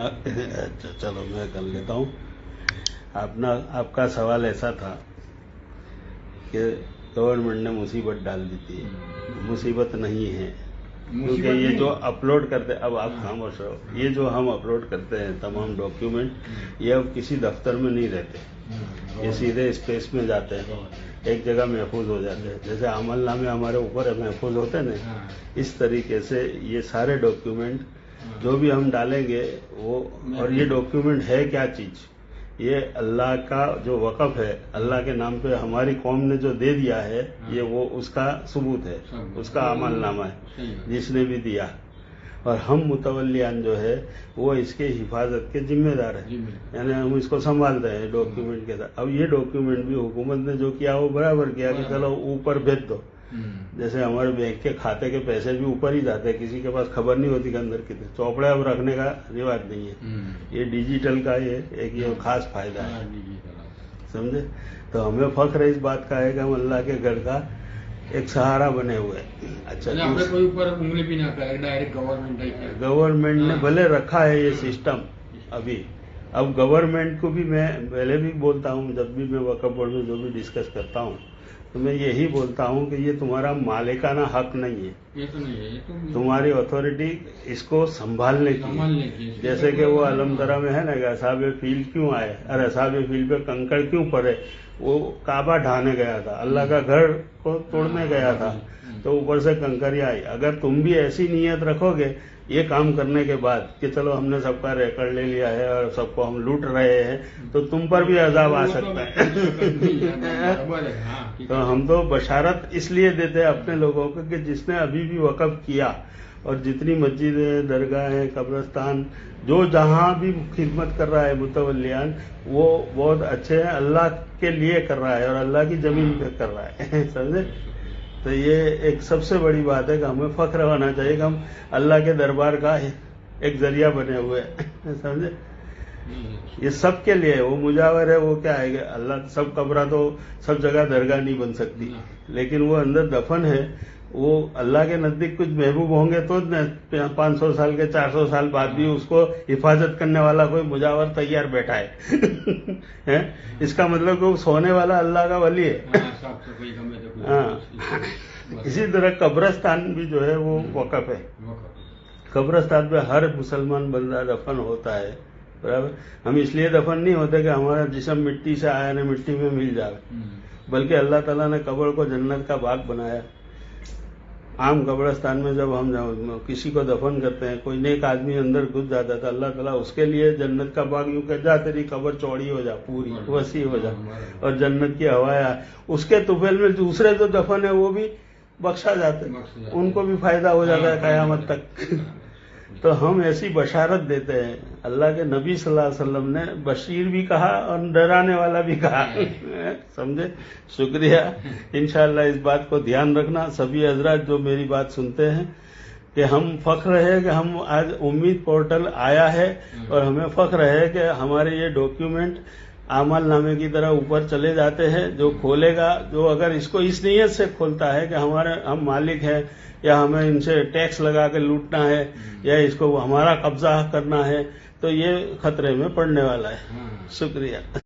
اچھا چلو میں کر لیتا ہوں. آپ کا سوال ایسا تھا کہ گورنمنٹ نے مصیبت ڈال دی تھی. مصیبت نہیں ہے، کیونکہ یہ جو اپلوڈ کرتے، اب آپ خاموش رہو، یہ جو ہم اپلوڈ کرتے ہیں تمام ڈاکیومنٹ، یہ اب کسی دفتر میں نہیں رہتے، یہ سیدھے اسپیس میں جاتے ہیں، ایک جگہ محفوظ ہو جاتے ہیں. جیسے عمل نامے ہمارے اوپر محفوظ ہوتے ہیں نا، اس طریقے سے یہ سارے ڈاکیومنٹ جو بھی ہم ڈالیں گے وہ، اور یہ ڈاکیومنٹ ہے کیا چیز، یہ اللہ کا جو وقف ہے، اللہ کے نام پہ ہماری قوم نے جو دے دیا ہے، یہ وہ اس کا ثبوت ہے، اس کا عمل نامہ ہے جس نے بھی دیا. اور ہم متولیان جو ہے وہ اس کے حفاظت کے ذمہ دار ہیں، یعنی ہم اس کو سنبھالتے ہیں ڈاکیومنٹ کے ساتھ. اب یہ ڈاکیومنٹ بھی حکومت نے جو کیا وہ برابر کیا کہ چلو اوپر بھیج دو. جیسے ہمارے بینک کے کھاتے کے پیسے بھی اوپر ہی جاتے ہیں، کسی کے پاس خبر نہیں ہوتی کہ اندر کتنے. چوپڑے اب رکھنے کا رواج نہیں ہے، یہ ڈیجیٹل کا ایک یہ خاص فائدہ ہے، سمجھے. تو ہمیں فخر اس بات کا ہے کہ ہم اللہ کے گھر کا ایک سہارا بنے ہوئے. اچھا کوئی اوپر انگلی بھی نہ کرے، ڈائریکٹ گورنمنٹ نے بھلے رکھا ہے یہ سسٹم ابھی. اب گورنمنٹ کو بھی میں پہلے بھی بولتا ہوں، جب بھی میں وقف بورڈ میں جو بھی ڈسکس کرتا ہوں تو میں یہی بولتا ہوں کہ یہ تمہارا مالکانہ حق نہیں ہے، یہ تو نہیں ہے، تمہاری اتھارٹی اس کو سنبھالنے کی. جیسے کہ وہ علمدرا میں ہے نا کہ اصحاب فیل کیوں آئے، اور اصحاب فیل پہ کنکڑ کیوں پڑے، وہ کعبہ ڈھانے گیا تھا، اللہ کا گھر کو توڑنے گیا تھا، تو اوپر سے کنکریاں آئی. اگر تم بھی ایسی نیت رکھو گے یہ کام کرنے کے بعد کہ چلو ہم نے سب کا ریکارڈ لے لیا ہے اور سب کو ہم لوٹ رہے ہیں، تو تم پر بھی عذاب آ سکتا ہے. تو ہم تو بشارت اس لیے دیتے ہیں اپنے لوگوں کو کہ جس نے ابھی بھی وقف کیا، اور جتنی مسجدیں، درگاہیں، قبرستان، جو جہاں بھی خدمت کر رہا ہے متولیان، وہ بہت اچھے ہیں، اللہ کے لیے کر رہا ہے اور اللہ کی زمین پہ کر رہا ہے. سمجھے. تو یہ ایک سب سے بڑی بات ہے کہ ہمیں فخر ہونا چاہیے کہ ہم اللہ کے دربار کا ایک ذریعہ بنے ہوئے ہیں. سمجھے. یہ سب کے لیے وہ مجاور ہے، وہ کیا ہے کہ اللہ سب قبرہ تو سب جگہ درگاہ نہیں بن سکتی، لیکن وہ اندر دفن ہے، وہ اللہ کے نزدیک کچھ محبوب ہوں گے تو 500 سال کے 400 سال بعد بھی اس کو حفاظت کرنے والا کوئی مجاور تیار بیٹھا ہے. اس کا مطلب کہ وہ سونے والا اللہ کا ولی ہے. اسی طرح قبرستان بھی جو ہے وہ وقف ہے. قبرستان پہ ہر مسلمان بندہ دفن ہوتا ہے، برابر. ہم اس لیے دفن نہیں ہوتے کہ ہمارا جسم مٹی سے آیا نہ مٹی میں مل جائے، بلکہ اللہ تعالیٰ نے قبر کو جنت کا باغ بنایا. عام قبرستان میں جب ہم کسی کو دفن کرتے ہیں، کوئی نیک آدمی اندر گھس جاتا تھا، اللہ تعالیٰ اس کے لیے جنت کا باغ یوں کہ جا تیری قبر چوڑی ہو جا، پوری وسیع ہو جا، اور جنت کی ہوائیں اس کے طفیل میں دوسرے جو دفن ہے وہ بھی بخشا جاتے، ان کو بھی فائدہ ہو جاتا ہے قیامت تک. تو ہم ایسی بشارت دیتے ہیں. اللہ کے نبی صلی اللہ علیہ وسلم نے بشیر بھی کہا اور ڈرانے والا بھی کہا. سمجھے. شکریہ. انشاءاللہ اس بات کو دھیان رکھنا سبھی حضرات جو میری بات سنتے ہیں، کہ ہم فخر ہے کہ ہم آج امید پورٹل آیا ہے، اور ہمیں فخر ہے کہ ہمارے یہ ڈاکیومنٹ اعمال نامے کی طرح اوپر چلے جاتے ہیں. جو کھولے گا، جو اگر اس کو اس نیت سے کھولتا ہے کہ ہم مالک ہیں، یا ہمیں ان سے ٹیکس لگا کے لوٹنا ہے، یا اس کو ہمارا قبضہ کرنا ہے، تو یہ خطرے میں پڑنے والا ہے. شکریہ.